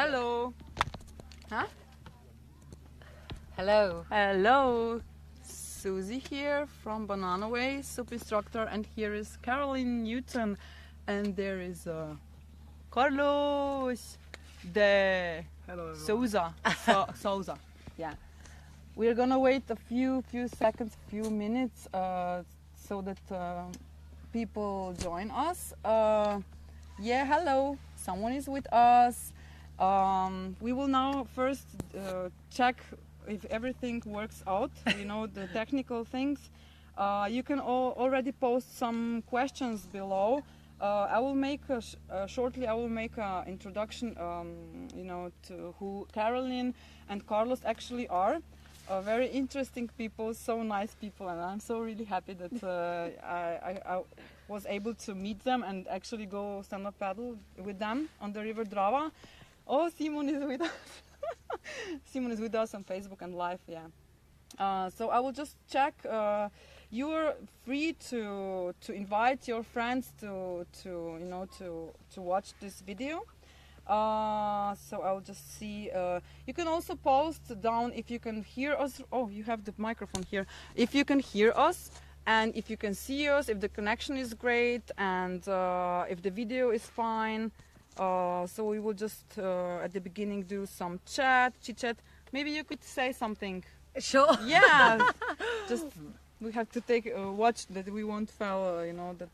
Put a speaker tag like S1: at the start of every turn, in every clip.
S1: Hello. Huh?
S2: Hello.
S1: Hello. Susie here from Banana Way, SUP instructor, and here is Carolyn Newton, and there is Carlos de Souza. Souza. Yeah. We're gonna wait a few seconds, few minutes, so that people join us. Yeah, hello. Someone is with us. We will now first check if everything works out, you know, the technical things. You can already post some questions below. I will make shortly. I will make an introduction, you know, to who Carolyn and Carlos actually are. Very interesting people, so nice people, and I'm so really happy that I was able to meet them and actually go stand up paddle with them on the River Drava. Oh, Simon is with us. Simon is with us on Facebook and live, yeah. So I will just check. You're free to invite your friends to you know to watch this video. So I'll just see. You can also post down if you can hear us. Oh, you have the microphone here. If you can hear us and if you can see us, if the connection is great and if the video is fine. So we will just at the beginning do some chit chat. Maybe you could say something.
S2: Sure.
S1: Yeah. Just we have to take watch that we won't fail. You know that.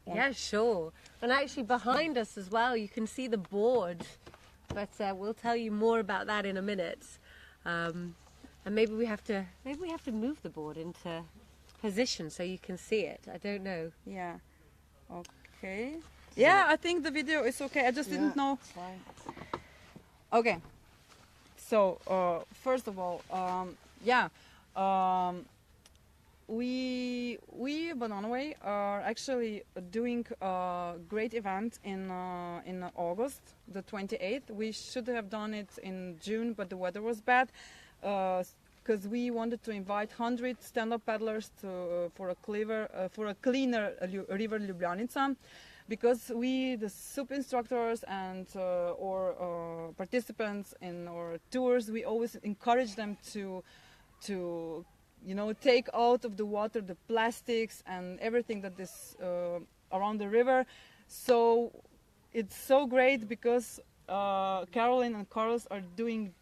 S2: Yeah, sure. And actually behind us as well, you can see the board. But we'll tell you more about that in a minute. And maybe we have to move the board into position so you can see it. I don't know.
S1: Yeah. Okay. Yeah, I think the video is okay. I just didn't know.
S3: Fine.
S1: Okay. So first of all, yeah. We Banana Way are actually doing a great event in August, the 28th. We should have done it in June, but the weather was bad. Because we wanted to invite 100 stand-up paddlers for a cleaner river Ljubljanica, because we, the SUP instructors and or participants in our tours, we always encourage them to you know, take out of the water the plastics and everything that is around the river. So it's so great because Carolyn and Carlos are doing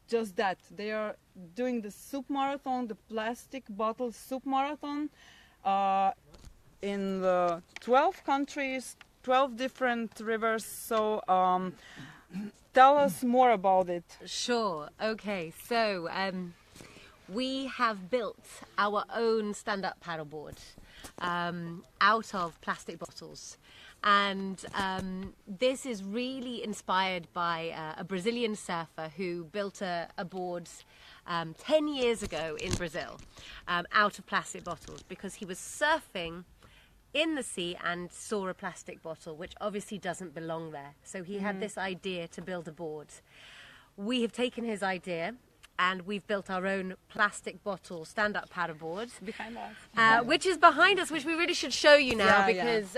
S1: just that. They are doing the SUP marathon, the plastic bottle SUP marathon, in the 12 countries, 12 different rivers. So tell us more about it.
S2: Sure. Okay. So we have built our own stand-up paddleboard out of plastic bottles. And this is really inspired by a Brazilian surfer who built a board 10 years ago in Brazil out of plastic bottles, because he was surfing in the sea and saw a plastic bottle, which obviously doesn't belong there. So he had this idea to build a board. We have taken his idea and we've built our own plastic bottle stand-up paddleboard.
S1: Behind us.
S2: Which is behind us, which we really should show you now,
S1: Yeah,
S2: because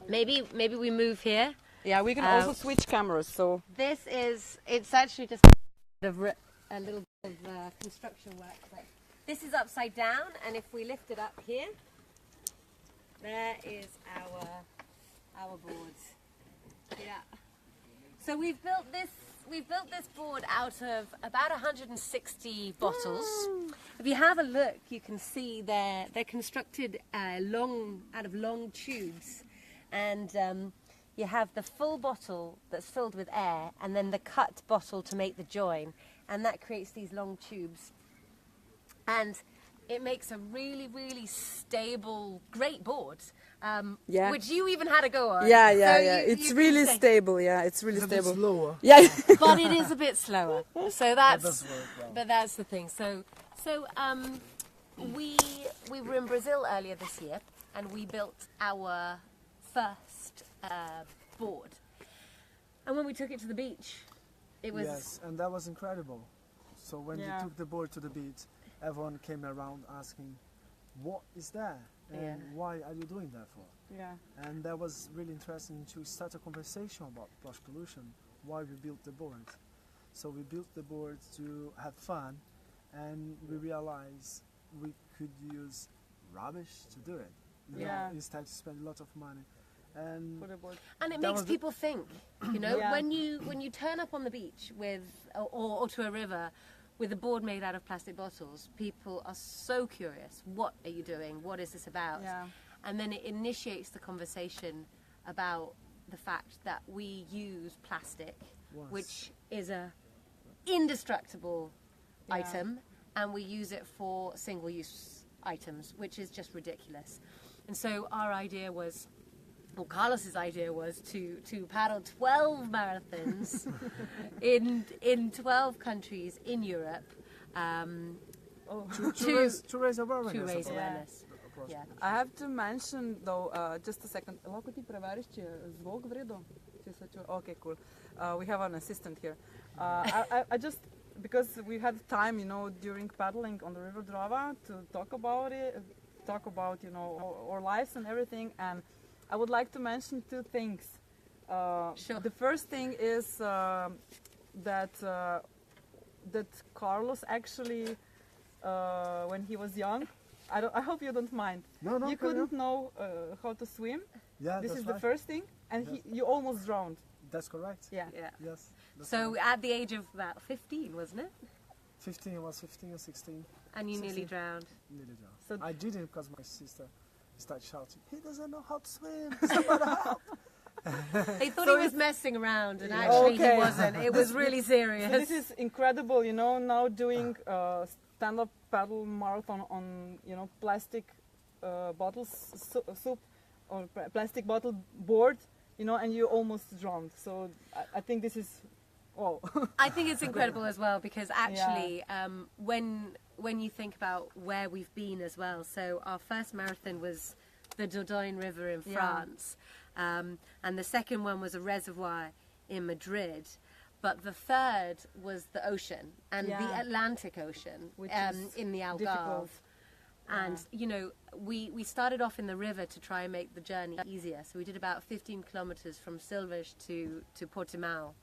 S2: maybe we move here.
S1: Yeah, we can also switch cameras. So
S2: It's actually just a little bit of construction work. But this is upside down, and if we lift it up here, there is our board. Yeah. So we've built this board out of about 160 bottles. If you have a look, you can see they're constructed out of long tubes, and you have the full bottle that's filled with air, and then the cut bottle to make the join, and that creates these long tubes, and it makes a really, really stable, great board.
S1: yeah.
S2: Which you even had a go on.
S1: Yeah.
S2: You
S1: really
S2: can say-
S1: stable. Yeah, it's really
S3: It's a bit
S1: stable.
S3: slower.
S1: Yeah.
S2: but it is a bit slower. So that's
S3: does work well.
S2: but that's the thing. So we were in Brazil earlier this year, and we built our first board. And when we took it to the beach, it was
S3: Yes, and that was incredible. So when
S1: Yeah.
S3: you took the board to the beach, everyone came around asking, "What is that? And
S2: Yeah.
S3: why are you doing that for?"
S1: Yeah.
S3: And that was really interesting to start a conversation about plastic pollution why we built the board. So we built the board to have fun, and we realized we could use rubbish to do it. You know, instead to spend a lot of money. And
S2: it makes people think, you know, when you turn up on the beach with or to a river with a board made out of plastic bottles, people are so curious. What are you doing? What is this about? And then it initiates the conversation about the fact that we use plastic, which is a indestructible item, and we use it for single-use items, which is just ridiculous. And so our idea was, well, Carlos's idea was to paddle 12 marathons in 12 countries in Europe
S3: to raise awareness.
S2: Yeah.
S1: I have to mention though, just a second. Lahko ti preveriš, če je zvok v redu? Če se čuje? Okay, cool. We have an assistant here. I just, because we had time, you know, during paddling on the River Drava to talk about it, you know, our lives and everything, and I would like to mention two things.
S2: Sure.
S1: The first thing is that Carlos actually, when he was young, I hope you don't mind.
S3: No,
S1: you couldn't know how to swim.
S3: Yeah,
S1: this is
S3: right.
S1: the first thing, and you almost drowned.
S3: That's correct.
S1: Yeah.
S3: Yes.
S2: So at the age of about 15, wasn't it?
S3: 15 or 16.
S2: And you
S3: 16.
S2: nearly drowned.
S3: Nearly drowned.
S1: So
S3: I didn't, because my sister started shouting, "He doesn't know how to swim! Somebody help!"
S2: They thought he was messing around, and actually he wasn't. It was really serious.
S1: So this is incredible, you know, now doing stand-up paddle marathon on, you know, plastic bottles, soup, or plastic bottle board, you know, and you almost drowned. So I think this is,
S2: I think it's incredible as well, because actually when you think about where we've been as well, so our first marathon was the Dordogne River in France, and the second one was a reservoir in Madrid, but the third was the ocean, and the Atlantic Ocean, in the Algarve. And, you know, we started off in the river to try and make the journey easier. So we did about 15 kilometers from Silves to Portimao.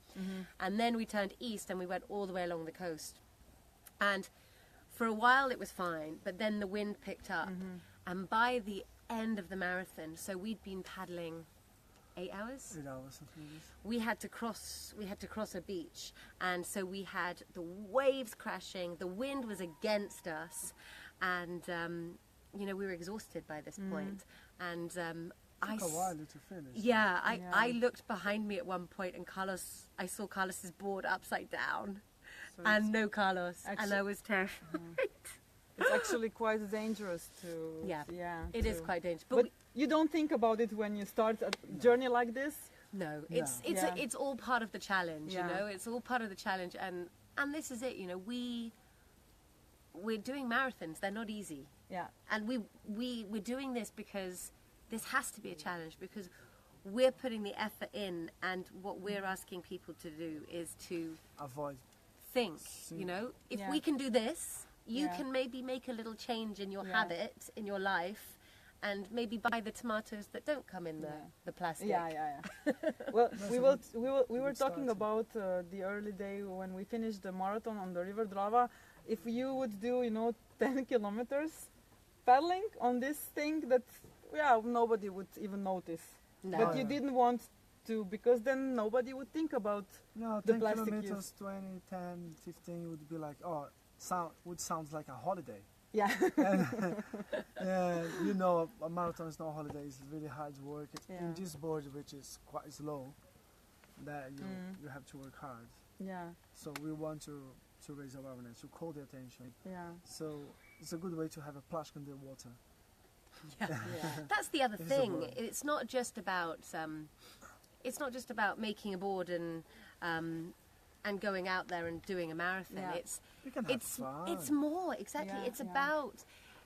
S2: And then we turned east and we went all the way along the coast. And for a while it was fine, but then the wind picked up. And by the end of the marathon, so we'd been paddling 8 hours?
S3: 8 hours.
S2: We had to cross a beach. And so we had the waves crashing, the wind was against us. And, you know, we were exhausted by this point. And
S3: it took a while to finish.
S2: Yeah, I looked behind me at one point, and I saw Carlos's board upside down, so and no Carlos, and I was terrified.
S1: It's actually quite dangerous to...
S2: It is quite dangerous.
S1: But you don't think about it when you start a journey like this?
S2: No, it's all part of the challenge, you know, it's all part of the challenge, and this is it, you know, we're doing marathons, they're not easy. And we're doing this because this has to be a challenge, because we're putting the effort in, and what we're asking people to do is to think, you know, if we can do this, you can maybe make a little change in your habit, in your life, and maybe buy the tomatoes that don't come in the plastic.
S1: Well, we were talking about the early day when we finished the marathon on the River Drava. If you would do, you know, 10 kilometers paddling on this thing, that nobody would even notice.
S3: No.
S1: But you didn't want to, because then nobody would think about the
S3: 10
S1: plastic
S3: kilometers,
S1: use.
S3: 20, 10, 15 would be like, would sound like a holiday.
S1: Yeah.
S3: You know, a marathon is not a holiday. It's really hard work. In this board, which is quite slow, that you have to work hard. So we want to raise awareness, to call the attention. So it's a good way to have a plash in the water.
S2: That's the other thing. It's not just about making a board and going out there and doing a marathon. It's more, exactly.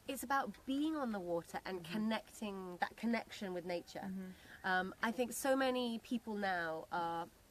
S2: It's about being on the water and connecting, that connection with nature. I think so many people now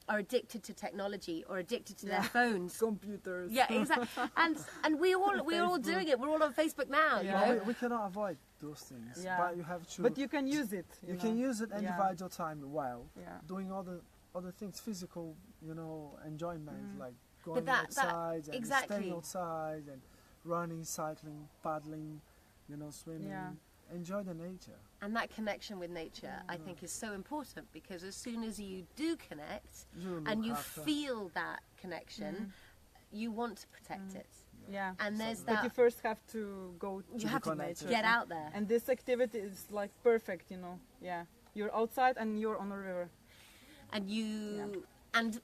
S2: are addicted to technology or addicted to their phones,
S1: computers.
S2: Yeah, exactly. And we're all doing it. We're all on Facebook now. You know?
S3: We cannot avoid those things, but you have to.
S1: But you can use it.
S3: You can use it and divide your time well, doing all the other things, physical, you know, enjoyment, like
S2: But
S3: going
S2: that
S3: outside and
S2: exactly.
S3: staying outside and running, cycling, paddling, you know, swimming.
S1: Yeah.
S3: Enjoy the nature.
S2: And that connection with nature, I think, is so important, because as soon as you do connect and you feel that connection, you want to protect it.
S1: Yeah.
S2: And there's
S1: But
S2: that.
S1: you first have to go
S2: You have to
S1: nature.
S2: get out there.
S1: And this activity is like perfect, you know. Yeah. You're outside and you're on a river.
S2: And you and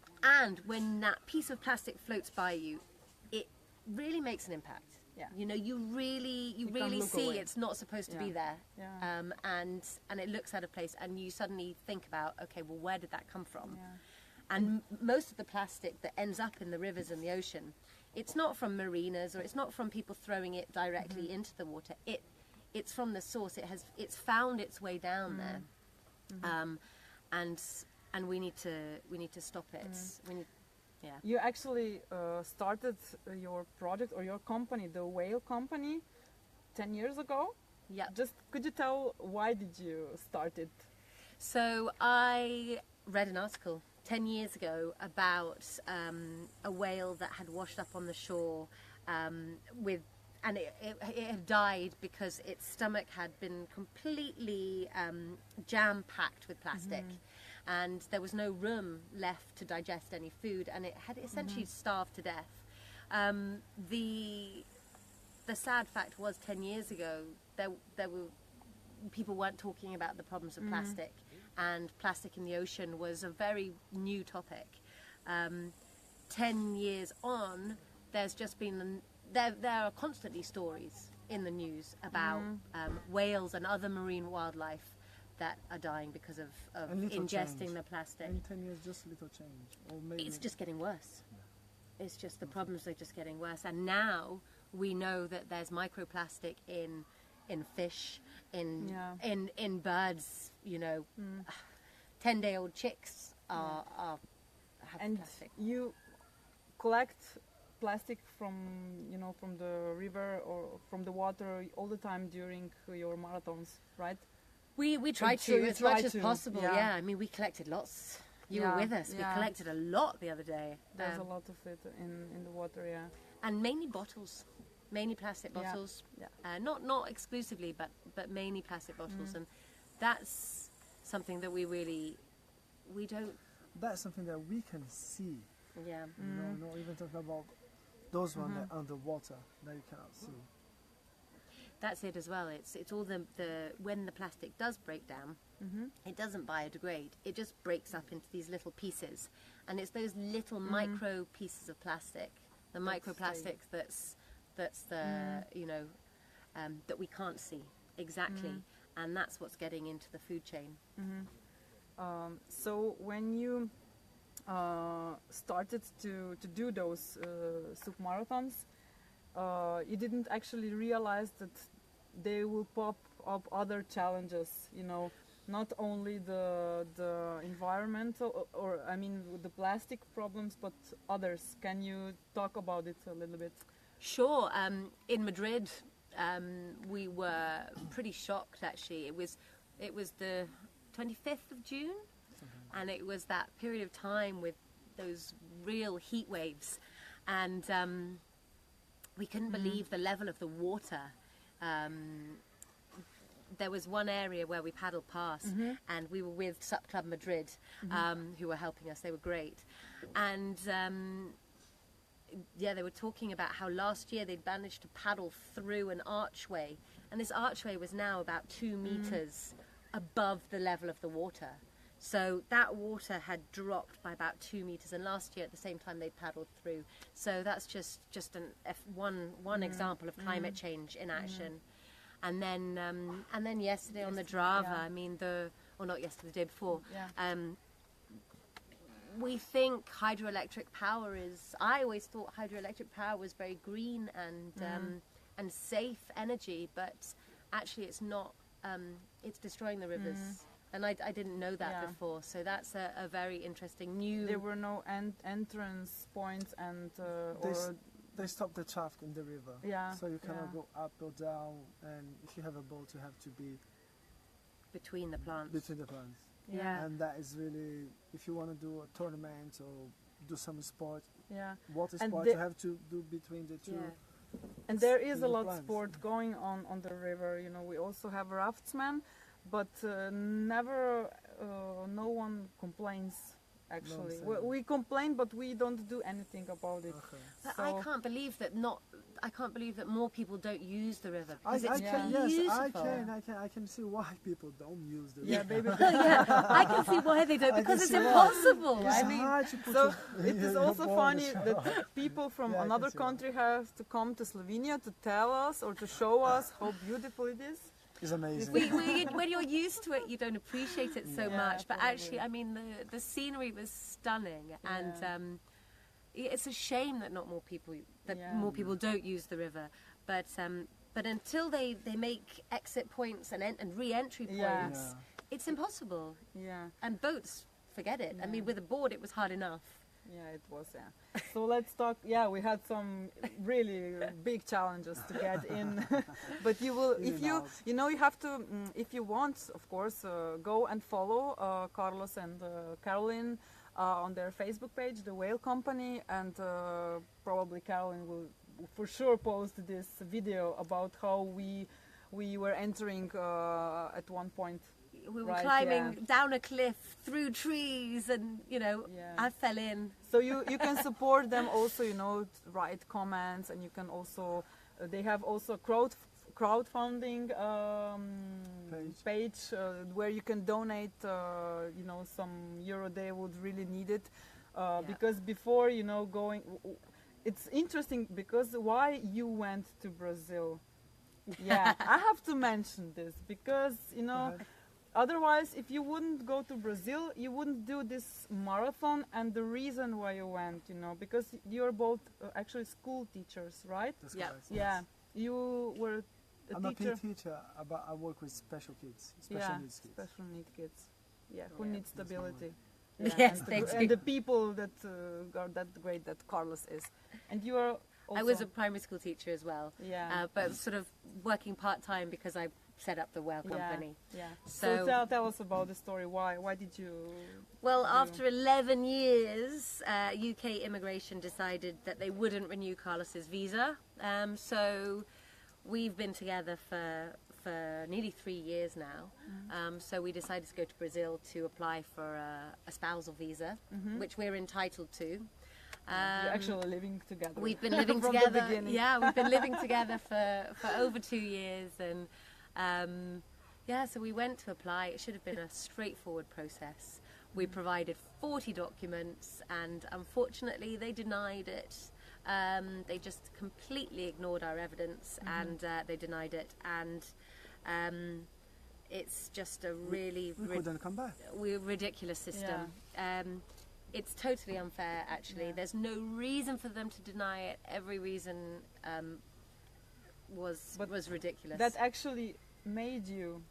S2: when that piece of plastic floats by you, it really makes an impact.
S1: Yeah.
S2: You know, you really
S1: look
S2: see
S1: away.
S2: it's not supposed to be there.
S1: Yeah.
S2: And it looks out of place, and you suddenly think about, okay, well, where did that come from?
S1: Yeah.
S2: And most of the plastic that ends up in the rivers and the ocean, it's not from marinas, or it's not from people throwing it directly into the water. It's from the source. It's found its way down there. And we need to stop it. We need, yeah.
S1: You actually started your project or your company, the whale company, 10 years ago.
S2: Yeah.
S1: Just could you tell why did you start it?
S2: So I read an article 10 years ago about a whale that had washed up on the shore and it had died because its stomach had been completely jam-packed with plastic. And there was no room left to digest any food, and it had essentially starved to death. The sad fact was, 10 years ago, people weren't talking about the problems of plastic, and plastic in the ocean was a very new topic. 10 years on, there's just been there are constantly stories in the news about whales and other marine wildlife that are dying because of ingesting the plastic.
S3: In 10 years, just a little change, or maybe
S2: It's just getting worse. It's just the problems are just getting worse. And now we know that there's microplastic in fish, in birds. You know, 10-day-old chicks have plastic.
S1: You collect plastic from the river or from the water all the time during your marathons, right?
S2: We try to as much as possible. Yeah, I mean, we collected lots. You were with us. We collected a lot the other day.
S1: There's a lot of it in the water,
S2: and mainly bottles, mainly plastic bottles. Not exclusively, but mainly plastic bottles, and that's something that we don't.
S3: That's something that we can see.
S2: Yeah.
S3: You know, not even talking about those ones that are underwater that you cannot see.
S2: That's it as well. It's all the when the plastic does break down, it doesn't biodegrade. It just breaks up into these little pieces, and it's those little micro pieces of plastic, the microplastics that's the that we can't see exactly, and that's what's getting into the food chain.
S1: So when you started to do those SUP marathons, you didn't actually realize that they will pop up other challenges, you know, not only the environmental or I mean the plastic problems, but others. Can you talk about it a little bit?
S2: Sure. In Madrid, we were pretty shocked actually. It was the 25th of June, and it was that period of time with those real heat waves, and we couldn't believe the level of the water. There was one area where we paddled past, and we were with SUP Club Madrid, who were helping us. They were great. And they were talking about how last year they'd managed to paddle through an archway, and this archway was now about 2 meters above the level of the water. So that water had dropped by about 2 meters, and last year at the same time they paddled through. So that's just one example of climate change in action. And then yesterday on the Drava, I mean not yesterday, the day before. We think hydroelectric power is. I always thought hydroelectric power was very green and safe energy, but actually it's not. It's destroying the rivers. And I didn't know that before, so that's a very interesting new...
S1: There were no entrance points and...
S3: They stopped the traffic in the river, so you cannot go up or down, and if you have a boat you have to be...
S2: Between the plants.
S3: Between the plants.
S2: Yeah.
S3: And that is really, if you want to do a tournament or do some sport,
S1: Yeah.
S3: water
S1: And
S3: sport, you have to do between the two.
S2: Yeah.
S1: And there is a lot of
S3: plans.
S1: sport going on the river. You know, we also have raftsmen, but never, no one complains. Actually, we complain, but we don't do anything about it.
S3: Okay.
S2: But
S1: So
S2: I can't believe that more people don't use the river
S3: I
S2: because it's
S3: can,
S2: beautiful.
S3: yes, I can see why people don't use the
S1: yeah,
S3: river.
S1: baby.
S2: Yeah, I can see why they don't,
S3: I
S2: because
S3: can
S2: it's
S3: see why.
S2: impossible.
S3: It's
S2: I mean,
S3: hard to put
S1: So
S3: your-
S1: it is
S3: your
S1: also
S3: borders.
S1: funny that people from
S3: Yeah, I can
S1: another
S3: see why.
S1: country have to come to Slovenia to tell us or to show us how beautiful it is.
S3: It's amazing.
S2: when you're used to it, you don't appreciate it so
S1: Yeah,
S2: much. But
S1: probably.
S2: actually, I mean, the scenery was stunning, and it's a shame that not more people more people don't use the river. But until they make exit points and re-entry points,
S3: Yeah.
S2: it's impossible.
S1: Yeah,
S2: And boats, forget it. I mean, with a board, it was hard enough.
S1: yeah, it was. Yeah. So let's talk. Yeah, we had some really big challenges to get in, but you will, if you, you know, you have to, if you want, of course, go and follow Carlos and Carolyn on their Facebook page, the Whale Company, and probably Carolyn will for sure post this video about how we were entering at one point.
S2: We were
S1: Right,
S2: climbing down a cliff, through trees, and, you know, I fell in.
S1: So you can support them also, you know, write comments, and you can also, they have also crowdfunding page where you can donate, you know, some euro they would really need it. Because before, you know, it's interesting because why you went to Brazil. Yeah, I have to mention this because, you know, otherwise, if you wouldn't go to Brazil, you wouldn't do this marathon. And the reason why you went, you know, because you're both actually school teachers, right?
S3: That's
S2: Yeah.
S3: correct,
S1: Yeah,
S3: yes.
S1: you were
S3: I'm
S1: a
S3: a
S1: teacher.
S3: PE teacher, but I work with special kids, special needs kids.
S1: Special need kids. Yeah, who need stability.
S2: Yes,
S1: and
S2: they do.
S1: and the people that are that great that Carlos is. And you are also...
S2: I was a primary school teacher as well.
S1: Yeah.
S2: But sort of working part-time because I set up the Whale Company.
S1: Yeah.
S2: So-
S1: So tell us about the story. Why did you...
S2: Well, after 11 years, UK immigration decided that they wouldn't renew Carlos's visa. So we've been together for nearly 3 years now. So we decided to go to Brazil to apply for a spousal visa, which we're entitled to.
S1: You're actually living together.
S2: We've been living
S1: From the
S2: together.
S1: beginning.
S2: Yeah, we've been living together for over 2 years, and so we went to apply. It should have been a straightforward process. We provided 40 documents, and unfortunately, they denied it. They just completely ignored our evidence, and they denied it. And it's just a really
S3: We couldn't come back.
S2: ridiculous system. It's totally unfair, actually.
S1: Yeah.
S2: There's no reason for them to deny it. Every reason was ridiculous.
S1: That actually made you...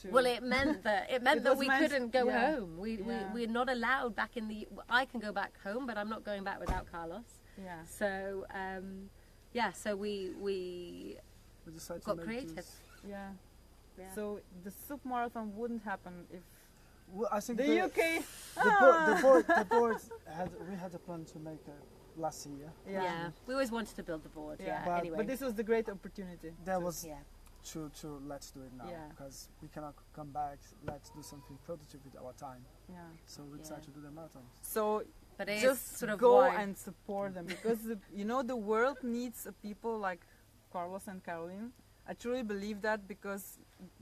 S1: to-
S2: Well, it meant that
S1: was
S2: we
S1: meant-
S2: couldn't go
S1: yeah.
S2: home.
S1: Yeah.
S2: We're not allowed back in the. I can go back home, but I'm not going back without Carlos.
S1: Yeah.
S2: So so we
S3: decided
S2: got
S3: to make
S2: creative.
S3: this.
S1: Yeah.
S2: Yeah.
S1: So the Soup Marathon wouldn't happen if
S3: Well, I think
S1: the UK...
S3: the board we had a plan to make it last year.
S2: Yeah. We always wanted to build the board. Yeah.
S3: But-
S2: Anyway.
S1: But this was the great opportunity.
S3: That was
S2: yeah.
S3: to let's do it now
S1: Yeah.
S3: because we cannot come back. Let's do something productive with our time.
S1: Yeah.
S3: So we decided to do the marathon.
S1: So
S2: But it's
S1: just
S2: sort of
S1: go
S2: why.
S1: and support them because you know the world needs people like Carlos and Carolyn. I truly believe that because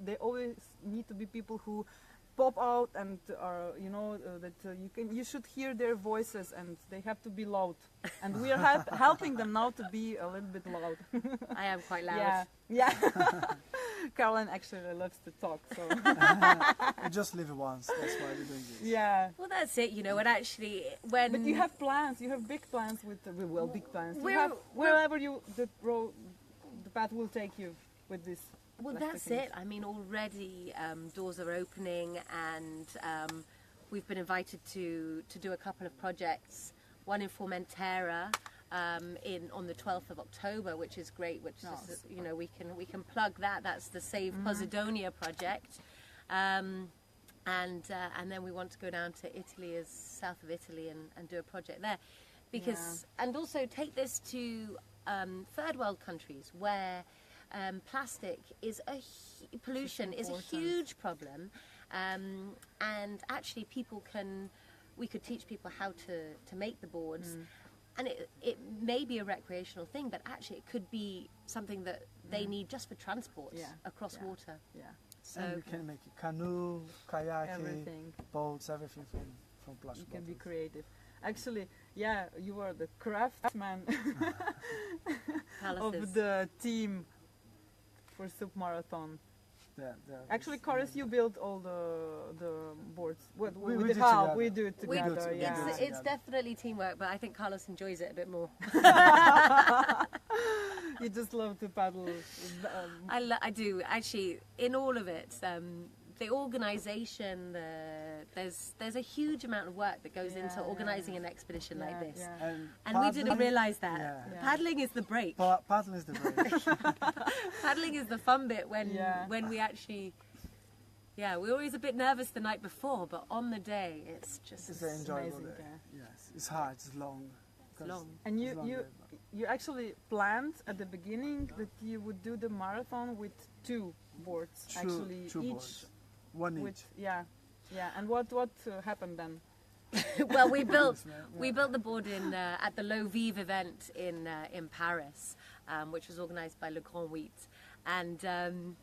S1: they always need to be people who pop out and are that you should hear their voices and they have to be loud, and we are helping them now to be a little bit loud.
S2: I am quite loud.
S1: Yeah. Carolyn actually loves to talk, so
S3: We just live once. That's why we're doing this.
S1: yeah.
S2: Well, that's it. You know, and actually, when
S1: But you have plans. You have big plans with big plans. You
S2: We're-
S1: have wherever the path will take you with this.
S2: Well,
S1: plastic
S2: that's
S1: things.
S2: it. I mean, already doors are opening, and we've been invited to do a couple of projects. One in Formentera on the 12th of October, which is great. Which is, you know, we can plug that. That's the Save Posidonia project. and then we want to go down to Italy, as south of Italy, and do a project there, because and also take this to third world countries where plastic is pollution is a huge problem, and actually we could teach people how to make the boards, and it may be a recreational thing, but actually it could be something that they need just for transport across water.
S1: Yeah.
S3: So and we can make a canoe, kayak, boats, everything from plastic.
S1: You can be creative. Actually, you are the craftsman of the team for Soup Marathon. Actually, Chorus, you built all the boards. We do it together.
S2: It's definitely teamwork, but I think Carlos enjoys it a bit more.
S1: You just love to paddle.
S2: I do, actually. In all of it, the organisation, there's a huge amount of work that goes into organising an expedition like this. And we didn't realise that. Paddling is the break.
S3: Paddling is the break.
S2: Paddling is the fun bit when we actually... Yeah, we're always a bit nervous the night before, but on the day, it's just
S3: an enjoyable day. Yes, it's hard, it's long.
S2: It's long.
S1: And you actually planned at the beginning that you would do the marathon with 2 boards.
S3: Two boards. One each.
S1: And what happened then?
S2: Well, we built the board at the Low Vive event in Paris, which was organised by Le Grand Huit, and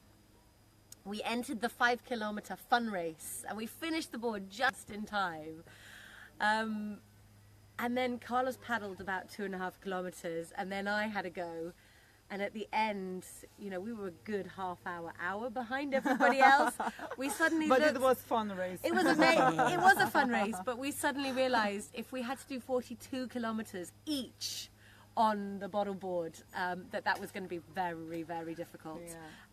S2: we entered the 5-kilometre fun race, and we finished the board just in time. And then Carlos paddled about 2.5 kilometres, and then I had a go. And at the end, we were a good hour behind everybody else. We suddenly
S1: it was fun race.
S2: It was amazing. It was a fun race, but we suddenly realised if we had to do 42 kilometres each on the bottle board, that was going to be very, very difficult.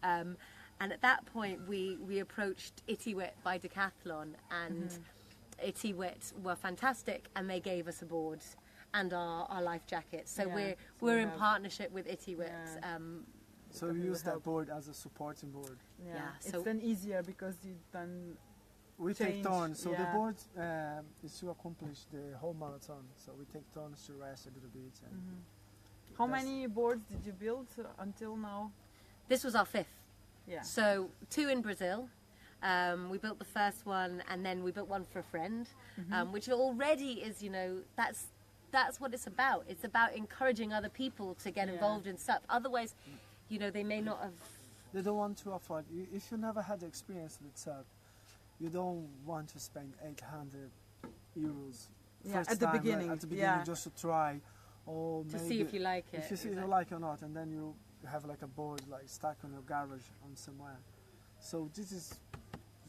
S2: And at that point, we approached Intervju by Decathlon, and Intervju were fantastic, and they gave us a board and our life jackets. So we're in partnership with Intervju.
S3: So we use that board as a supporting board.
S1: So it's then easier because you then
S3: take turns. So the board is to accomplish the whole marathon. So we take turns to rest a little bit. And
S1: how many boards did you build until now? This
S2: was our 5th. So 2 in Brazil. We built the first one, and then we built one for a friend, which already is, that's what it's about. It's about encouraging other people to get involved in stuff. Otherwise, they may not have...
S3: They don't want to afford... If you never had the experience with SUP, you don't want to spend 800 euros
S1: at the beginning.
S3: At the beginning, just to try, or
S2: to see if you like it.
S3: If you see if you like it or not, and then you have like a board like stuck on your garage on somewhere. So this is...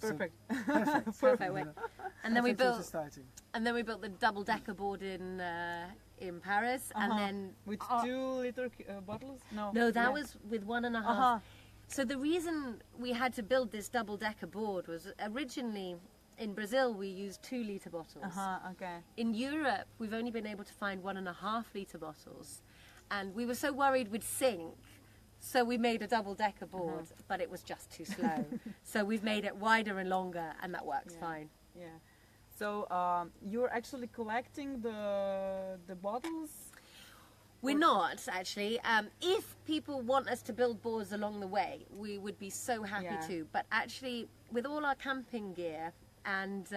S1: Perfect.
S2: Perfect way. And then we built the double-decker board in Paris, and then
S1: with 2-liter bottles.
S2: No, that was with 1.5. So the reason we had to build this double-decker board was originally in Brazil we used 2-liter bottles. In Europe, we've only been able to find 1.5-liter bottles, and we were so worried we'd sink. So we made a double-decker board, but it was just too slow. So we've made it wider and longer, and that works fine.
S1: So you're actually collecting the bottles?
S2: We're not, actually. If people want us to build boards along the way, we would be so happy to. But actually, with all our camping gear and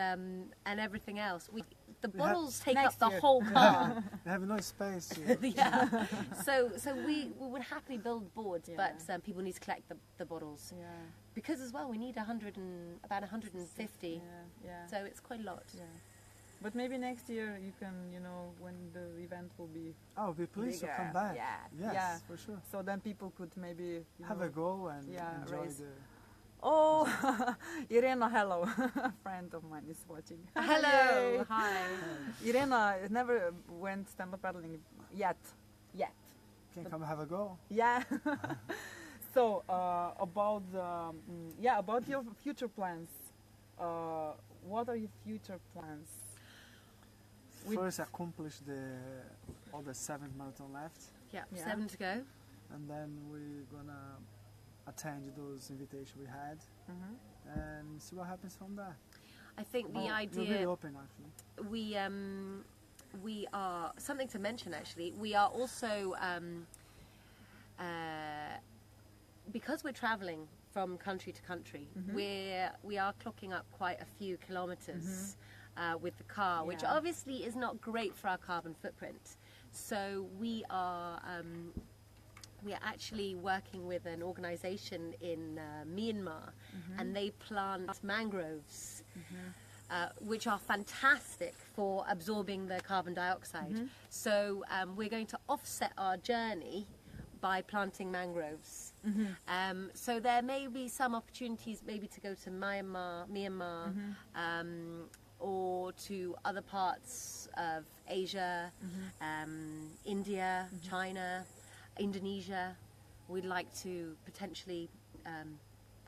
S2: everything else, the bottles take up the whole car.
S3: We have no space.
S2: So we would happily build boards, but people need to collect the bottles. Because as well, we need about 150. So it's quite a lot.
S1: But maybe next year you can, when the event will be...
S3: Oh, be pleased to come back. Yes, for sure.
S1: So then people could maybe...
S3: have a go and enjoy the...
S1: Oh, Irena, hello. A friend of mine is watching.
S2: Hello, hi.
S1: Irena never went stand-up paddling yet.
S3: Can come have a go.
S1: So about your future plans. What are your future plans?
S3: First, accomplish all the 7 marathon left.
S2: 7 to go.
S3: And then we're gonna attend those invitations we had and see what happens from there.
S2: I think the idea...
S3: You're really open, actually.
S2: We are... Something to mention, actually. We are also... because we're travelling from country to country, we are clocking up quite a few kilometres with the car, which obviously is not great for our carbon footprint. So we are actually working with an organisation in Myanmar, and they plant mangroves, which are fantastic for absorbing the carbon dioxide. So we're going to offset our journey by planting mangroves. So there may be some opportunities maybe to go to Myanmar, or to other parts of Asia, India, China, Indonesia. We'd like to potentially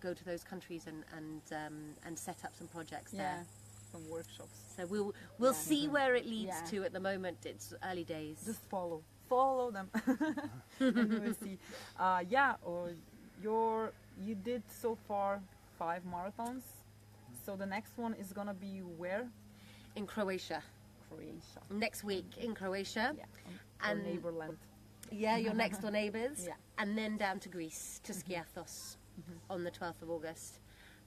S2: go to those countries and set up some projects there.
S1: Some workshops.
S2: So we'll see where it leads to. At the moment, it's early days.
S1: Just follow them. And you will see. You did so far 5 marathons. So the next one is gonna be where?
S2: In Croatia. Next week in Croatia.
S1: And neighborland.
S2: Yeah, your next door neighbours. And then down to Greece, to Skiathos, on the 12th of August.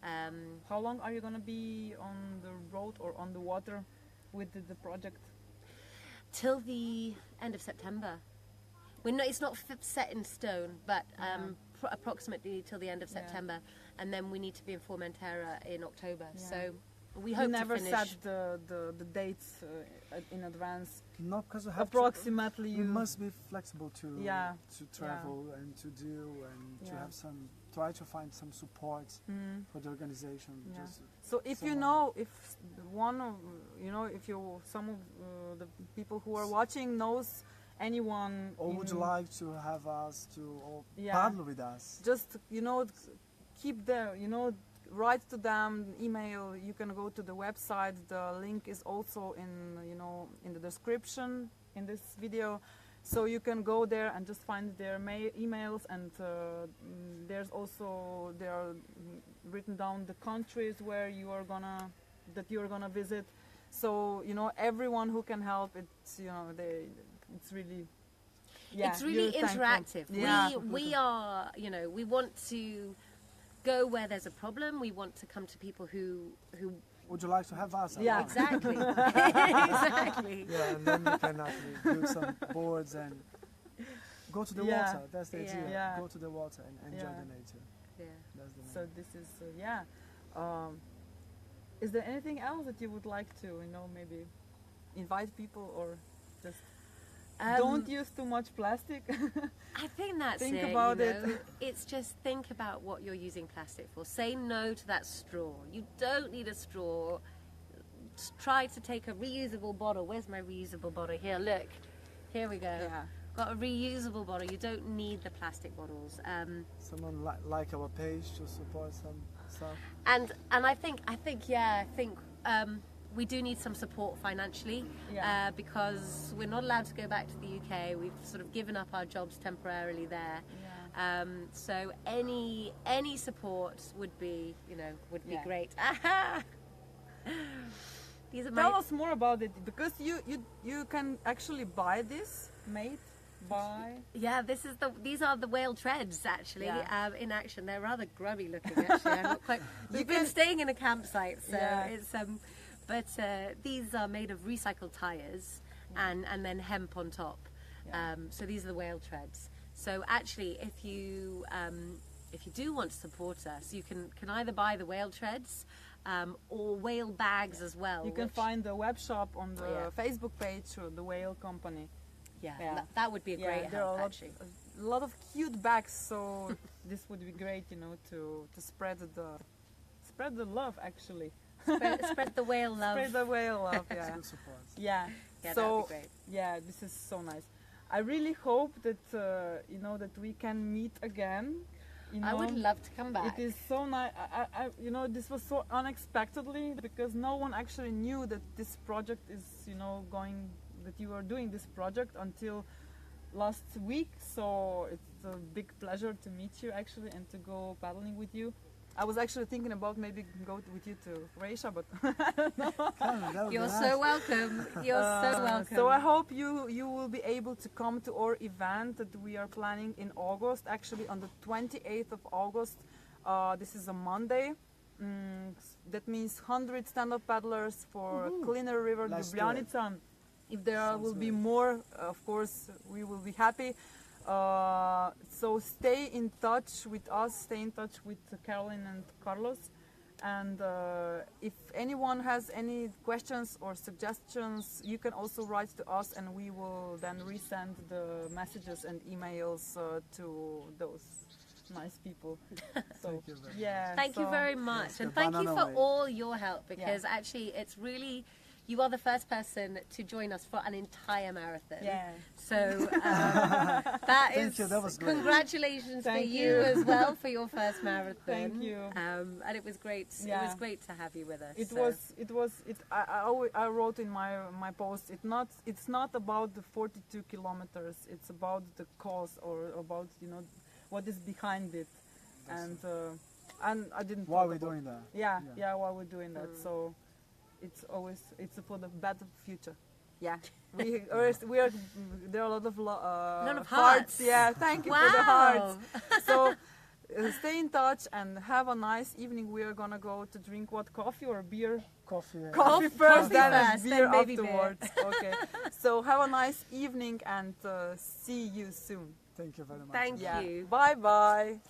S1: How long are you gonna be on the road or on the water with the project?
S2: Till the end of September. It's not set in stone, but approximately till the end of September, and then we need to be in Formentera in October. So we hope to finish.
S1: You never set the dates in advance.
S3: No, because we have
S1: approximately.
S3: You must be flexible to travel and to do and to have some. Try to find some support for the organization.
S1: So if you know, if one of some of the people who are watching knows anyone,
S3: or would like to have us to paddle with us,
S1: just keep there. Write to them, email. You can go to the website. The link is also in the description in this video. So you can go there and just find their emails, and there are written down the countries where you are gonna visit. So everyone who can help. It's it's really
S2: it's really interactive. We are we want to go where there's a problem. We want to come to people who.
S3: Would you like to have us?
S2: Yeah, exactly. Exactly.
S3: Yeah, and then we can actually do some boards and go to the water. That's the idea.
S1: Yeah.
S3: Go to the water and enjoy the nature.
S2: Yeah.
S3: That's the main.
S1: So this is is there anything else that you would like to maybe invite people, or just don't use too much plastic?
S2: I think that's
S1: think
S2: it.
S1: About it.
S2: It's just think about what you're using plastic for. Say no to that straw. You don't need a straw. Just try to take a reusable bottle. Where's my reusable bottle? Here, look. Here we go.
S1: Yeah.
S2: Got a reusable bottle. You don't need the plastic bottles.
S3: Someone like our page to support some stuff.
S2: And I think we do need some support financially, because we're not allowed to go back to the UK. We've sort of given up our jobs temporarily there. So any support would be great. These are
S1: Tell us more about it, because you can actually buy this made by.
S2: Yeah, these are the whale treads actually in action. They're rather grubby looking actually. I'm not quite. We've been staying in a campsite, so it's But these are made of recycled tyres and then hemp on top. So these are the whale treads. So actually, if you do want to support us, you can either buy the whale treads or whale bags as well.
S1: You can find the web shop on the Facebook page or the whale company.
S2: That would be a great help actually.
S1: A lot of cute bags, so this would be great, to spread the love actually.
S2: Spread the whale love.
S1: Spread the whale love, yeah.
S3: Good support.
S2: Yeah,
S1: so,
S2: that would be great.
S1: Yeah, this is so nice. I really hope that that we can meet again.
S2: I would love to come back.
S1: It is so nice. This was so unexpectedly, because no one actually knew that this project is, that you are doing this project until last week. So it's a big pleasure to meet you actually and to go paddling with you. I was actually thinking about maybe go with you to Croatia, but
S2: you're so welcome. You're so welcome.
S1: So I hope you will be able to come to our event that we are planning in August. Actually, on the 28th of August. This is a Monday. That means 100 stand-up paddlers for a cleaner river, Ljubljanica. If there will be more, of course, we will be happy. So stay in touch with us, stay in touch with Carolyn and Carlos. And if anyone has any questions or suggestions, you can also write to us and we will then resend the messages and emails to those nice people. So
S2: thank you very much, and thank you for all your help, because actually it's really, you are the first person to join us for an entire marathon. So that is
S3: that was great.
S2: Congratulations for you as well for your first marathon.
S1: Thank you.
S2: And it was great. It was great to have you with us.
S1: I wrote in my post. It's not about the 42 kilometers. It's about the cause, or about what is behind it. And I didn't.
S3: Why we're doing that?
S1: Yeah. Why we're doing that? So. It's for the better future. Yeah, we are. There are a lot of
S2: hearts.
S1: Yeah, thank you for the hearts. So stay in touch and have a nice evening. We are gonna go to drink coffee or beer?
S3: Coffee
S1: first, then beer
S2: maybe
S1: afterwards. Okay. So have a nice evening and see you soon.
S3: Thank you very much.
S2: Thank you.
S1: Bye bye.